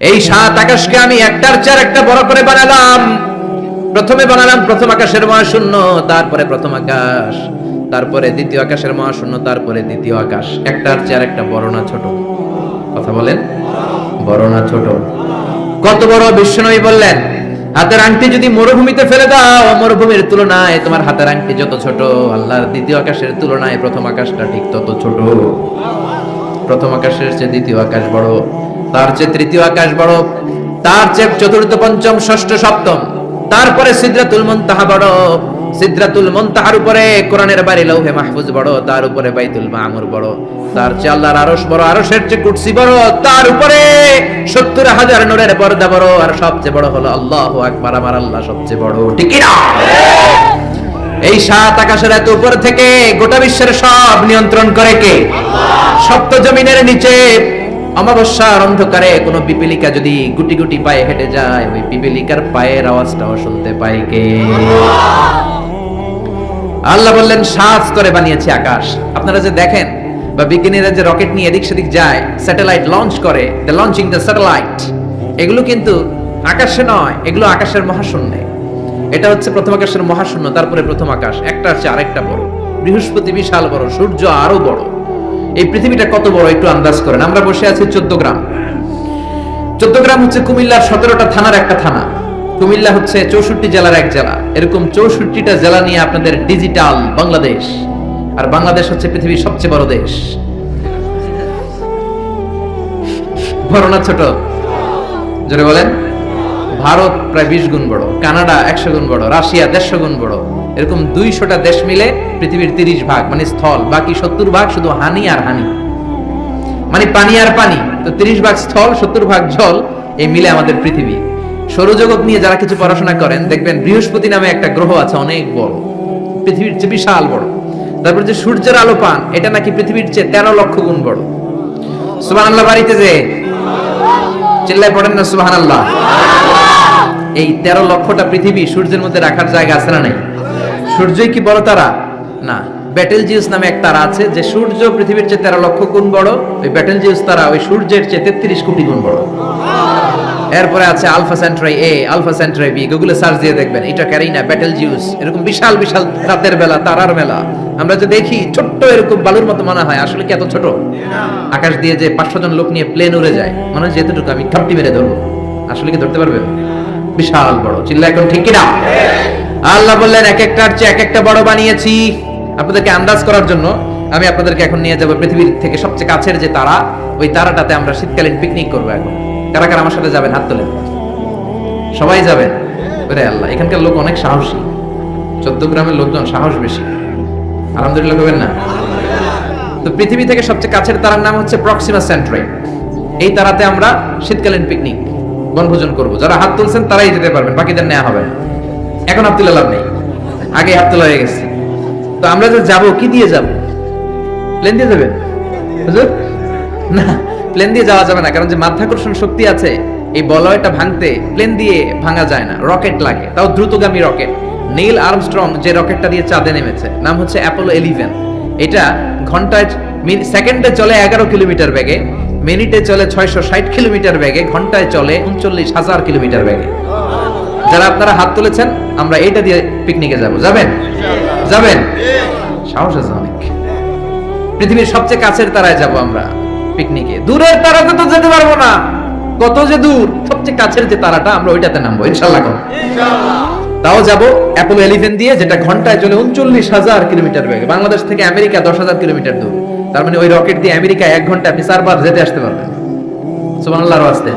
এই সাত আকাশকে আমি একটার চেয়ে একটা বড় করে বানালাম। প্রথমে বানালাম প্রথম আকাশের মহাশূন্য, তারপরে প্রথম আকাশ, তারপরে দ্বিতীয় আকাশের মহাশূন্য, তারপরে দ্বিতীয় আকাশ। একটার চেয়ে একটা বড় না ছোট? কথা বলেন, বড় না ছোট? কত বড়? বিশ্বনবী বললেন, হাতের আংটি যদি মরুভূমিতে ফেলে দাও, মরুভূমির তুলনায় তোমার হাতের আংটি যত ছোট, আল্লাহর দ্বিতীয় আকাশের তুলনায় প্রথম আকাশটা ঠিক তত ছোট। প্রথম আকাশের চেয়ে দ্বিতীয় আকাশ বড়, তার চেয়ে তৃতীয় আকাশ বড়, তার চেয়ে চতুর্থ পঞ্চম ষষ্ঠ সপ্তম, তারপরে সিদরাতুল মুনতাহা বড়, সিদরাতুল মুনতাহার উপরে কোরআনের বাড়ি লৌহে মাহফুজ বড়, তার উপরে বাইতুল মামুর বড়, তার চেয়ে আল্লাহর আরশ বড়, আরশের চেয়ে কুরসি বড়, তার উপরে ৭০,০০০ নূরের পর্দা বড়, আর সবচেয়ে বড় হলো আল্লাহু আকবার, আমার আল্লাহ সবচেয়ে বড়। ঠিক কি না? এই সাত আকাশের এত উপর থেকে গোটা বিশ্বের সব নিয়ন্ত্রণ করে কে? সপ্ত জমিনের নিচে অমাবস্যার অন্ধকারে কোন পিপীলিকা যদি গুটি গুটি পায়ে হেঁটে যায়, ওই পিপীলিকার পায়ের আওয়াজটাও শুনতে পায় কে? আল্লাহ বললেন সাত স্তরে বানিয়েছে আকাশ। আপনারা যে দেখেন বা বিজ্ঞানীরা যে রকেট নিয়ে এদিক সেদিক যায়, স্যাটেলাইট লঞ্চ করে, দ্য লঞ্চিং দ্য স্যাটেলাইট, এগুলো কিন্তু আকাশে নয়, এগুলো আকাশের মহাশূন্যে। এটা হচ্ছে প্রথম আকাশের মহাশূন্য, তারপরে প্রথম আকাশ, একটার চেয়ে আরেকটা বড়। বৃহস্পতি বিশাল বড়, সূর্য আরো বড়। এই পৃথিবীটা কত বড় একটু আন্দাজ করেন। আমরা বসে আছি 14 গ্রাম। 14 গ্রাম হচ্ছে কুমিল্লার 17টা থানার একটা থানা। কুমিল্লা হচ্ছে 64 জেলার এক জেলা। এরকম 64টা জেলা নিয়ে আপনাদের ডিজিটাল বাংলাদেশ। আর বাংলাদেশ হচ্ছে পৃথিবীর সবচেয়ে বড় দেশ। বড় না ছোট? জোরে বলেন। ভারত প্রায় 20 গুণ বড়, কানাডা 100 গুণ বড়, রাশিয়া 150 গুণ বড়। এরকম 200টা দেশ মিলে পৃথিবীর 30 ভাগ মানে স্থল, বাকি 70 ভাগ শুধু হানি আর হানি, মানে পানি আর পানি। তো 30 ভাগ স্থল, 70 ভাগ জল, এই মিলে আমাদের পৃথিবী। সৌরজগৎ নিয়ে যারা কিছু পড়াশোনা করেন দেখবেন বৃহস্পতি নামে একটা গ্রহ আছে, অনেক বড়, পৃথিবীর চেয়ে বিশাল বড়। তারপর যে সূর্যের আলো পান, এটা নাকি পৃথিবীর চেয়ে 13 লক্ষ গুণ বড়। সুবহানাল্লাহ বাড়িতে যে চিল্লায় পড়েন না সুবহানাল্লাহ। এই 13 লক্ষটা পৃথিবী সূর্যের মধ্যে রাখার জায়গা আছে না নাই? সূর্যই কি বড় তারা? না। ব্যাটেলজিউস নামে এক তারা আছে, যে সূর্য পৃথিবীর চেয়ে 13 লক্ষ গুণ বড়। ওই ব্যাটেলজিউস তারা ওই সূর্যের চেয়ে 33 কোটি গুণ বড়। এরপরে আছে আলফা সেন্ট্রাই এ, আলফা সেন্ট্রাই বি, গুগলে সার্চ দিয়ে দেখবেন, এটা ক্যারিনা, ব্যাটেলজিউস, এরকম বিশাল বিশাল রাতের বেলা তারার মেলা। আমরা যে দেখি ছোট্ট এরকম বালুর মতো মনে হয়, আসলে কি এত ছোট? আকাশ দিয়ে যে 500 জন লোক নিয়ে প্লেন উড়ে যায়, মনে হয় যেতটুকু আমি ঘাপটি মেরে ধরবো, আসলে কি ধরতে পারবেন? বিশাল বড়। চিল্লা এখন ঠিক কিনা? আল্লাহ বললেন এক একটার চেয়ে এক একটা বড় বানিয়েছি। আপনাদেরকে আন্দাজ করার জন্য আমি আপনাদেরকে এখন নিয়ে যাব পৃথিবীর থেকে সবচেয়ে কাছের যে তারা, ওই তারাটাতে আমরা শীতকালীন পিকনিক করবো। এখন কারা কারা আমার সাথে যাবেন? হাত তোলেন। সবাই যাবেন? ওরে আল্লাহ, এখানকার লোক অনেক সাহসী। 14 গ্রামের লোকজন সাহস বেশি। আলহামদুলিল্লাহ করবেন না? তো পৃথিবী থেকে সবচেয়ে কাছের তারার নাম হচ্ছে প্রক্সিমা সেন্ট্রাই। এই তারাতে আমরা শীতকালীন পিকনিক বনভোজন করব। যারা হাত তুলছেন তারাই যেতে পারবেন, বাকিদের নেওয়া হবে না। এখন হাত তুলে লাভ নেই, আগে হাত তোলা হয়ে গেছে। তো আমরা যে যাব, কি দিয়ে যাব? প্লেন দিয়ে যাবেন হুজুর? না, প্লেন দিয়ে যাওয়া যাবে না, কারণ যে মাধ্যাকর্ষণ শক্তি আছে, এই বলয়টা ভাঙতে প্লেন দিয়ে ভাঙা যায় না, রকেট লাগে, তাও দ্রুতগামী রকেট। নীল আর্মস্ট্রং যে রকেটটা দিয়ে চাঁদে নেমেছে, নাম হচ্ছে অ্যাপোলো 11। এটা ঘন্টায় সেকেন্ডে চলে 11 কিলোমিটার বেগে, মিনিটে চলে 660 কিলোমিটার বেগে, ঘন্টায় চলে 39,000 কিলোমিটার বেগে। যারা আপনারা হাত তুলেছেন, আমরা এইটা দিয়ে পিকনিকে যাব। যাবেন? যাবেন? সাহস আছে অনেক। পৃথিবীর সবচেয়ে কাছের তারায় যাব আমরা পিকনিকে। দূরের তারাতে তো যেতে পারবো না, কত যে দূর। সবচেয়ে কাছের যে তারাটা, আমরা ওইটাতে নামবো ইনশাআল্লাহ। তাও যাব অ্যাপোলো 11 দিয়ে, যেটা ঘন্টায় চলে 39,000 কিলোমিটার বেগে। বাংলাদেশ থেকে আমেরিকা 10,000 কিলোমিটার দূর। তার মানে ওই রকেট দিয়ে আমেরিকা 1 ঘন্টা আপনি 4 বার যেতে আসতে পারবেন। সুবহানাল্লাহর ওয়াস্তে।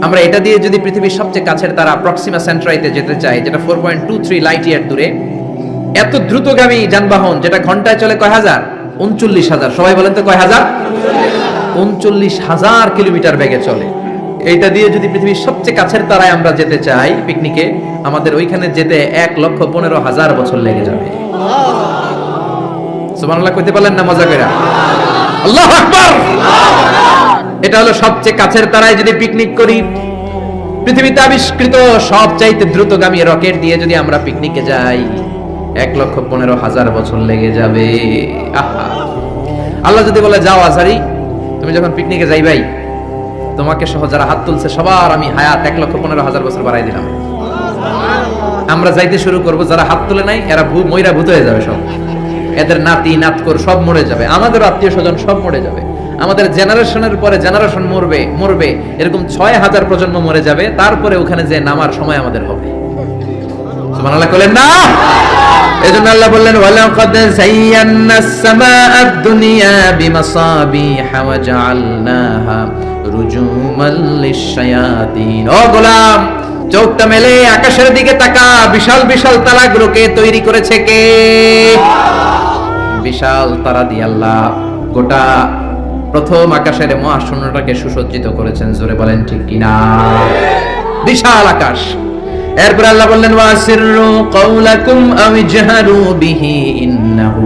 আমরা এটা দিয়ে যদি পৃথিবীর সবচেয়ে কাছের তারা প্রক্সিমা সেন্ট্রাইতে যেতে চাই, যেটা 4.23 লাইট ইয়ার দূরে, এত দ্রুতগামী যানবাহন যেটা ঘন্টায় চলে কয় হাজার? 39,000। সবাই বলেন তো কয় হাজার? 39,000 কিলোমিটার বেগে চলে। এইটা দিয়ে যদি পৃথিবীর সবচেয়ে কাছের তারায় আমরা যেতে চাই পিকনিকে, আমাদের ওইখানে যেতে 1,15,000 বছর লেগে যাবে। সুবহানাল্লাহ কইতে পারলেন না মজা করে? আল্লাহু আকবার। এটা হলো সবচেয়ে কাছের তারায় যদি পিকনিক করি। পৃথিবীতে আবিষ্কৃত সবচাইতে দ্রুতগামী রকেট দিয়ে যদি আমরা পিকনিকে যাই, 1,15,000 বছর লেগে যাবে। আহা, আল্লাহ যদি বলে যাও আজারি, তুমি যখন পিকনিকে যাইবাই, তোমাকে সহ যারা হাত তুলছে সবার আমি হায়াত 1,15,000 বছর বাড়াই দিলাম। আমরা যাইতে শুরু করব, যারা হাত তুলে নাই এরা মইরা ভূত হয়ে যাবে সব, এদের নাতি নাতকর সব মরে যাবে, আমাদের আত্মীয় স্বজন সব মরে যাবে, আমাদের জেনারেশনের পরে জেনারেশন মরবে এরকম 6,000 প্রজন্ম মরে যাবে, তারপরে ওখানে যে নামার সময় আমাদের হবে। সুবহানাল্লাহ বলেন না? এজন্য আল্লাহ বললেন ওয়ালাকাদ যায়্যানাস সামাআদ দুনিয়া বিমাসাবিহা ওয়া জাআলনাহা রুজুমাল লিশ-শায়াতিন। ও গোলাম, চোখটা মেলে আকাশের দিকে তাকা, বিশাল বিশাল তারাগুলোকে তৈরি করেছে কে? বিশাল তারা দিয়ে আল্লাহ গোটা প্রথম আকাশের মহাশূন্যটাকে সুসজ্জিত করেছেন। জোরে বলেন ঠিক কিনা? বিশাল আকাশ। এরপর আল্লাহ বললেন ওয়াসিররু কাওলাকুম আও ইজহারু বিহি ইন্নাহু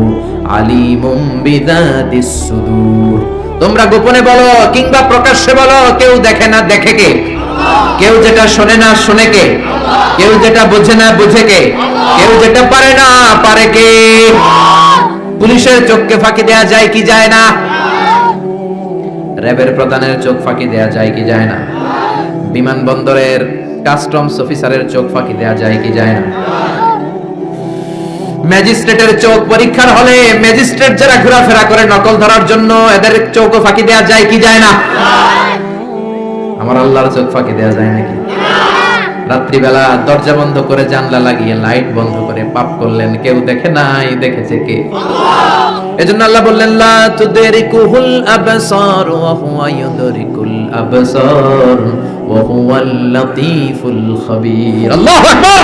আলিমুম বিযাতিস সুদূর। তোমরা গোপনে বলো কিংবা প্রকাশ্যে বলো, কেউ দেখে না দেখে কে? কেউ যেটা শোনে না শোনে কে? কেউ যেটা বোঝে না বুঝে কে? কেউ যেটা পারে না পারে কে? পুলিশের চোখকে ফাঁকি দেয়া যায় কি যায় না? র্যাবের প্রধানের চোখ ফাঁকি দেয়া যায় কি যায় না? বিমানবন্দরের কাস্টমস অফিসারের চোখ ফাঁকি দেয়া যায় কি যায় না? ম্যাজিস্ট্রেটের চোখ পরীক্ষার হলে ম্যাজিস্ট্রেট যারা ঘোরাফেরা করে নকল ধরার জন্য, এদের চোখও ফাঁকি দেয়া যায় কি যায় না? আমার আল্লাহর চোখ ফাঁকি দেয়া যায় নাকি? রাত্রিবেলা দরজা বন্ধ করে জানলা লাগিয়ে লাইট বন্ধ করে পাপ করলেন, কেউ দেখে নাই, দেখেছে কে? এজন্য আল্লাহ বললেন লা তুদরিকুহুল আবসার ওয়া হুয়া ইউদরিকুল আবসার ওয়া হুয়াল লাতীফুল খাবীর। আল্লাহু আকবার।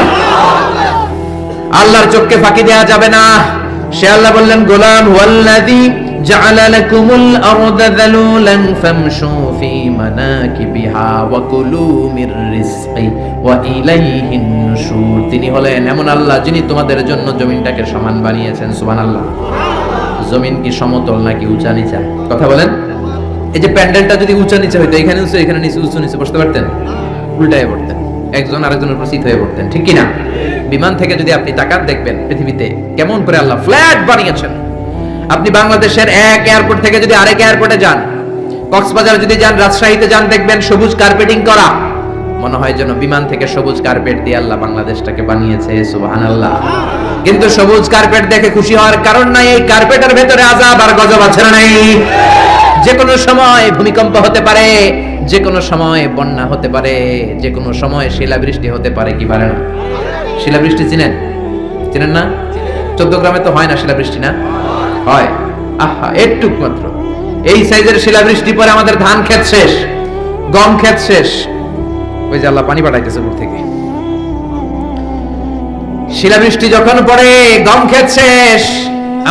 আল্লাহর চোখকে ফাঁকি দেয়া যাবে না। সে আল্লাহ বললেন গোলাম ওয়াল্লাযী জাআলা লাকুমুল আরদা যালুলান ফামশু ফি মানাকিবিহা ওয়া কুলু মির রিজকি ওয়া ইলাইহিন নুশুর। তিনি হলেন এমন আল্লাহ যিনি তোমাদের জন্য জমিনটাকে সমান বানিয়েছেন। সুবহানাল্লাহ। জমিন কি সমতল নাকি উঁচা নিচা? কথা বলেন। এই যে প্যান্ডেলটা যদি উঁচা নিচা হইতো, এখানে উঁচু এখানে নিচু, উঁচু নিচে বসতে পারতেন? উল্টায় পড়তেন, একজন আরেকজনের উপর চিত হয়ে পড়তেন, ঠিক কিনা? বিমান থেকে যদি আপনি তাকান দেখবেন পৃথিবীতে কেমন করে আল্লাহ ফ্ল্যাট বানিয়েছেন। আপনি বাংলাদেশের এক এয়ারপোর্ট থেকে যদি আরেক এয়ারপোর্টে যান, কক্সবাজার যদি যান, রাজশাহীতে যান, দেখবেন সবুজ কার্পেটিং করা। মনে হয় যেন বিমান থেকে সবুজ কার্পেট দিয়ে আল্লাহ বাংলাদেশটাকে বানিয়েছে। সুবহানাল্লাহ। কিন্তু সবুজ কার্পেট দেখে খুশি হওয়ার কারণ নাই, এই কার্পেটের ভেতরে আযাব আর গজব আছে না নাই? যে কোনো সময় ভূমিকম্প হতে পারে, যে কোনো সময় বন্যা হতে পারে, যে কোনো সময় শিলাবৃষ্টি হতে পারে, কি পারে না? শিলাবৃষ্টি চিনেন? চিনেন না? 14 গ্রামে তো হয় না শিলাবৃষ্টি, না হয়? আহা, একটুক মাত্র এই সাইজের শিলাবৃষ্টি পরে আমাদের ধান ক্ষেত শেষ, গম ক্ষেত শেষ। ওই যে আল্লাহ পানি পাঠাইতেছে উপর থেকে। শিলাবৃষ্টি যখন পড়ে গম ক্ষেত শেষ।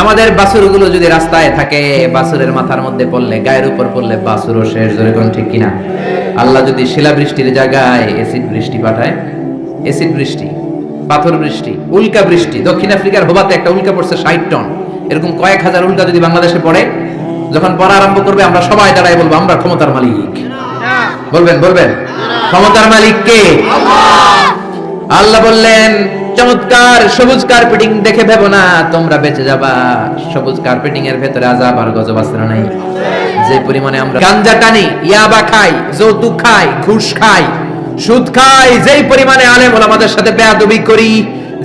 আমাদের বাছুরগুলো যদি রাস্তায় থাকে, বাছুরের মাথার মধ্যে পড়লে, গায়ের উপর পড়লে বাছুরও শেষ। জোরে কোন ঠিক কিনা? আল্লাহ যদি শিলাবৃষ্টির জায়গায় এসিড বৃষ্টি পাঠায়, এসিড বৃষ্টি, পাথর বৃষ্টি, উল্কা বৃষ্টি। দক্ষিণ আফ্রিকার হোবাতে একটা উল্কা পড়ছে 60 টন। এরকম কয়েক হাজার উল্কা যদি বাংলাদেশে পড়ে, যখন পড়া আরম্ভ করবে আমরা সবাই দাঁড়ায় বলবো আমরা ক্ষমতার মালিক। বলবেন বলবেন ক্ষমতার মালিক কে? আল্লাহ বললেন চমৎকার সবুজ কার্পেটিং দেখে ভেবো না তোমরা বেঁচে যাবা। সবুজ কার্পেটিং এর ভেতরে আযাব আর গজব আছে না নাই? যে পরিমাণে আমরা গাঞ্জা টানি, ইয়াবা খাই, যৌতুক খাই, ঘুষ খাই, সুদ খাই, যেই পরিমাণে আলেম ওলামাদের সাথে বেয়াদবি করি,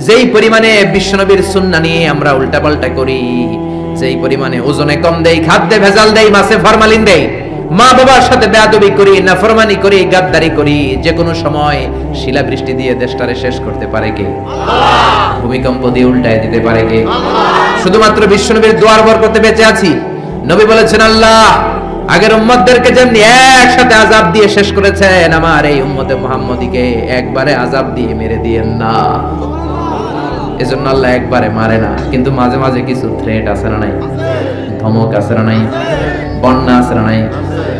যেই পরিমাণে বিশ্বনবীর সুন্নাহ নিয়ে আমরা উল্টাপাল্টা করি, যেই পরিমাণে ওজনে কম দেই, খাদ্যে ভেজাল দেই, মাছে ফরমালিন দেই, মা বাবার সাথে বেয়াদবি করি, নাফরমানি করি, গাদ্দারি করি, যে কোনো সময় শিলাবৃষ্টি দিয়ে দেশটারে শেষ করতে পারে কে? আল্লাহ। ভূমিকম্প দিয়ে উল্টায় দিতে পারে কে? আল্লাহ। শুধুমাত্র বিশ্বনবীর দোয়ার বরকতে বেঁচে আছি। নবী বলেছেন আল্লাহ আগের উম্মতদেরকে যেমনি একসাথে আযাব দিয়ে শেষ করেছেন, আমার এই উম্মতে মুহাম্মদীকে একবারে আযাব দিয়ে মেরে দিয়েন না। এজন্য আল্লাহ একবারে মারে না, কিন্তু মাঝে মাঝে কিছু থ্রেট আছে না নাই? ধমক আছে না নাই? বন্যা আছে না নাই?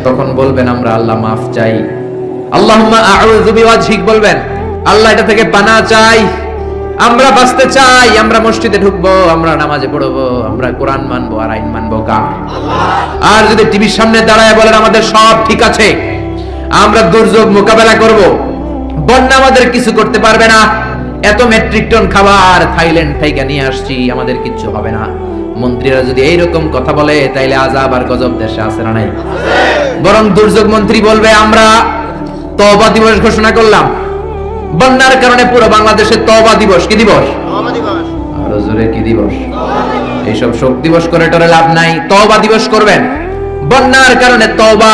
তখন বলবেন আমরা আল্লাহ মাফ চাই, আল্লাহুম্মা আউযু বিওয়াজহিক বলবেন, আল্লাহ এটা থেকে পানাহ চাই, আমরা বাঁচতে চাই, আমরা মসজিদে ঢুকবো, আমরা নামাজে পড়বো, আমরা কোরআন মানবো, আর আইন মানবো কার? আল্লাহ। আর যদি টিভির সামনে দাঁড়ায় বলেন আমাদের সব ঠিক আছে, আমরা দুর্যোগ মোকাবেলা করব, বন্যা আমাদের কিছু করতে পারবে না, এত মেট্রিক টন খাবার থাইল্যান্ড থেকে নিয়ে আসছি, আমাদের কিচ্ছু হবে না, মন্ত্রীরা যদি এইরকম কথা বলে তাইলে আযাব আর গজব দেশে আছে না নাই? বরং দুর্যোগ মন্ত্রী বলবে আমরা তওবা দিবস ঘোষণা করলাম, বন্যার কারণে পুরো বাংলাদেশে তওবা দিবস। কি দিবস? আরো জোরে কি দিবস? এইসব শোক দিবস করে টরে লাভ নাই, তওবা দিবস করবেন। বন্যার কারণে তওবা।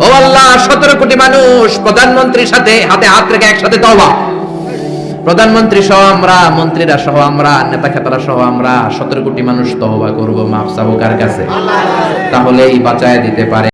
ও আল্লাহ, 17 কোটি মানুষ প্রধানমন্ত্রীর সাথে হাতে হাত রেখে একসাথে তওবা। প্রধানমন্ত্রী সহ আমরা, মন্ত্রীরা সহ আমরা, নেতা খেতারা সহ আমরা 17 কোটি মানুষ তওবা করব, মাফ চাবো কার কাছে? তাহলেই বাঁচায় দিতে পারে।